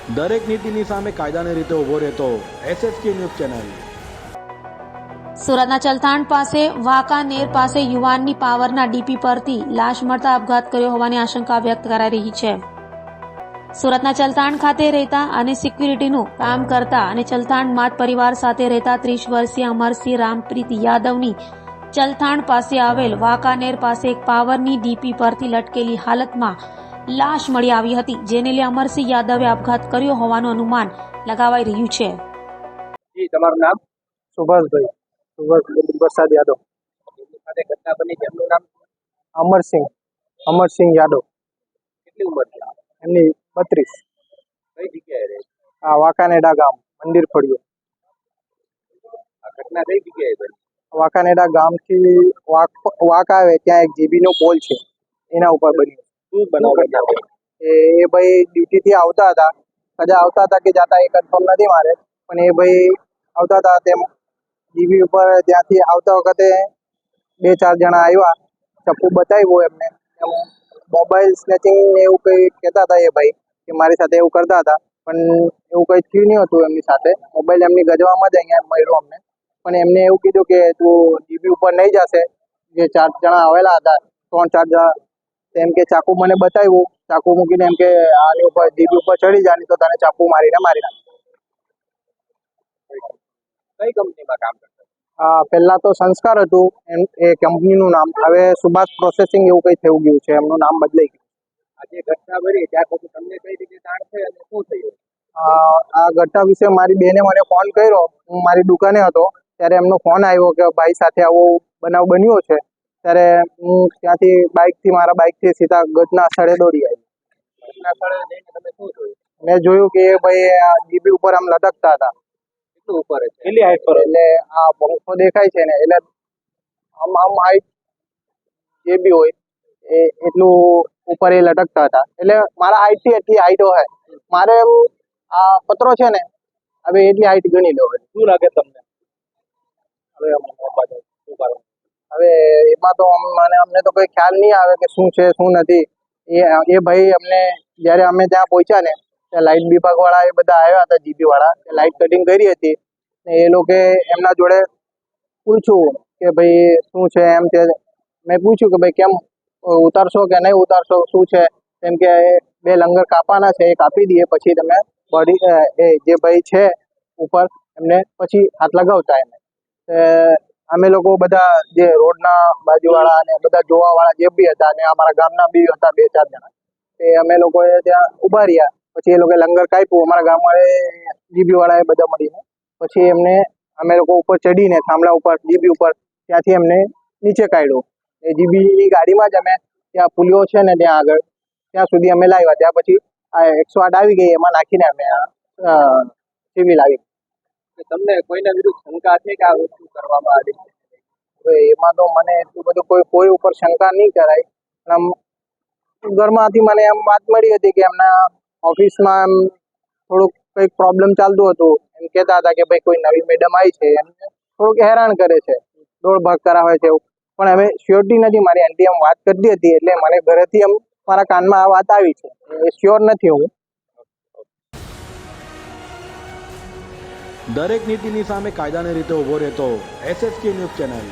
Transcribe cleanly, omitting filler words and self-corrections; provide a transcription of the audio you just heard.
દરેક નીતિની સામે કાયદાની રીતે ઊભો રહેતો SSK ન્યૂઝ ચેનલ. સુરતના ચલથાણ પાસે વાંકાનેર પાસે યુવાનની પાવરના ડીપી પરથી લાશ મળતા આપઘાત કર્યો હોવાની આશંકા વ્યક્ત કરાઈ રહી છે. સુરતના ચલથાણ ખાતે રહેતા અને સિક્યુરિટીનું કામ કરતા અને ચલથાણ માત પરિવાર સાથે રહેતા 30 વર્ષીય અમરસિંહ રામપ્રીત યાદવની ચલથાણ પાસે આવેલ વાંકાનેર પાસે એક પાવરની ડીપી પરથી લટકેલી હાલતમાં લાશ મળી આવી હતી, જેને લઈ અમરસિંહ યાદવે આપઘાત કર્યો હોવાનું અનુમાન લગાવાઈ રહ્યું છે. જી, તમારું નામ? સુભાષભાઈ પ્રસાદ યાદવ. સાથે ઘટના બની છે, એમનું નામ? અમરસિંહ યાદવ. કેટલી ઉંમર છે? એમની 32. કઈ જગ્યાએ રહે છે? આ વાંકાનેડા ગામ મંદિર ફળિયું. આ ઘટના કઈ જગ્યાએ બની? વાંકાનેડા ગામથી વાંક આવે ત્યાં એક જીબીનો પોલ છે, એના ઉપર બન્યું. શું બનાવ? એ ભાઈ ડ્યુટીથી આવતા હતા, કદાચ આવતા હતા કે જાતા એ કન્ફર્મ નથી મારે, પણ એ ભાઈ આવતા હતા તેમ જીબી ઉપર ત્યાંથી આવતા વખતે 2-4 જણા આવ્યા, ચપ્પુ બતાવ્યું એમને, એમ મોબાઈલ સ્નેચિંગ ને એવું કંઈ કહેતા હતા એ ભાઈ કે મારી સાથે એવું કરતા હતા, પણ એવું કંઈ થયું નહીં હતું એમની સાથે. મોબાઈલ એમની ગજવામાં જ અહીંયા મળ્યો અમને, પણ એમને એવું કીધું કે તું જીબી ઉપર નહીં જશે. જે 4 જણા આવેલા હતા, 3-4 જણા, એમ કે ચાકુ મને બતાવ્યું, ચાકુ મૂકીને એમ કે આની ઉપર જીબી ઉપર ચડી જા, નહીં તો તને ચાકુ મારીને મારી નાખ. કઈ કંપનીમાં કામ કરતા? પહેલા તો સંસ્કાર હતું એ કંપનીનું નામ, હવે સુભાષ પ્રોસેસિંગ એવું કંઈ થઈ ગયું છે, એમનું નામ બદલાઈ ગયું. આજે ઘટના બની ત્યાર પછી તમને કઈ રીતે જાણ થઈ અને શું થયું? આ ઘટના વિશે મારી બેને મને ફોન કર્યો, હું મારી દુકાને હતો ત્યારે એમનો ફોન આવ્યો કે ભાઈ સાથે આવો બનાવ બન્યો છે. ત્યારે હું ત્યાંથી મારા બાઇકથી સીધા ઘટના સ્થળે દોડી આવી. ઘટના સ્થળે જઈને તમે શું જોયું? મેં જોયું કે એ ભાઈ આ જીબી ઉપર આમ લટકતા હતા. કેટલું ઉપર છે? કેટલી હાઈટ પર? એટલે આ પંખો દેખાય છે ને, એટલે આમ હાઈટ જે બી હોય એ એટલું ઉપર એ લટકતા હતા. એટલે મારા હાઈટથી એટલી હાઈટ હોય, મારે એમ આ પતરો છે ને, હવે એટલી હાઈટ ગણી લો. શું લાગે તમને? હવે એમાં તો અમને તો કોઈ ખ્યાલ નહીં આવે કે શું છે શું નથી. એ ભાઈ અમને જ્યારે અમે ત્યાં પહોંચ્યા ને, ત્યાં લાઇટ વિભાગ વાળા એ બધા આવ્યા હતા, જીબી વાળા, લાઇટ કટિંગ કરી હતી. એ લોકો એમના જોડે પૂછ્યું કે ભાઈ શું છે એમ છે. મેં પૂછ્યું કે ભાઈ કેમ ઉતારશો કે નહીં ઉતારશો, શું છે? કેમ કે 2 લંગર કાપવાના છે, એ કાપી દઈએ પછી તમે બોડી એ જે ભાઈ છે ઉપર એમને પછી હાથ લગાવતા. અમે લોકો બધા જે રોડના બાજુવાળા અને બધા જોવાવાળા જે બી હતા, અને અમારા ગામના બી હતા 2-4 જણા, એ અમે લોકોએ ત્યાં ઊભા રહ્યા. પછી એ લોકોએ લંગર કાપ્યું, અમારા ગામવાળાએ જીબી વાળાએ બધા મળીને. પછી અમે લોકો ઉપર ચડીને થાંભલા ઉપર જીબી ઉપર ત્યાંથી એમને નીચે કાઢ્યો. એ જીબીની ગાડીમાં જ અમે ત્યાં પુલિયો છે ને ત્યાં આગળ, ત્યાં સુધી અમે લાવ્યા. ત્યાં પછી આ 108 આવી ગઈ, એમાં નાખીને અમે સિવિલ આવી. તમને કોઈના વિરુદ્ધ શંકા છે કે આ વસ્તુ કરવામાં આવી? એમાં તો મને એટલું બધું કોઈ ઉપર શંકા નહીં કરાય. આમ ઘરમાંથી મને એમ વાત મળી હતી કે એમના ઓફિસમાં એમ થોડુંક કંઈક પ્રોબ્લેમ ચાલતું હતું. એમ કહેતા હતા કે ભાઈ કોઈ નવી મેડમ આવી છે, એમને થોડુંક હેરાન કરે છે, દોડ ભાગ કરાવે છે એવું. પણ હવે શ્યોરિટી નથી, મારી આંટી એમ વાત કરતી હતી એટલે મને ઘરેથી એમ મારા કાનમાં આ વાત આવી છે, એ શ્યોર નથી હું. દરેક નીતિની સામે કાયદાની રીતે ઊભો રહેતો SSK ન્યૂઝ ચેનલ.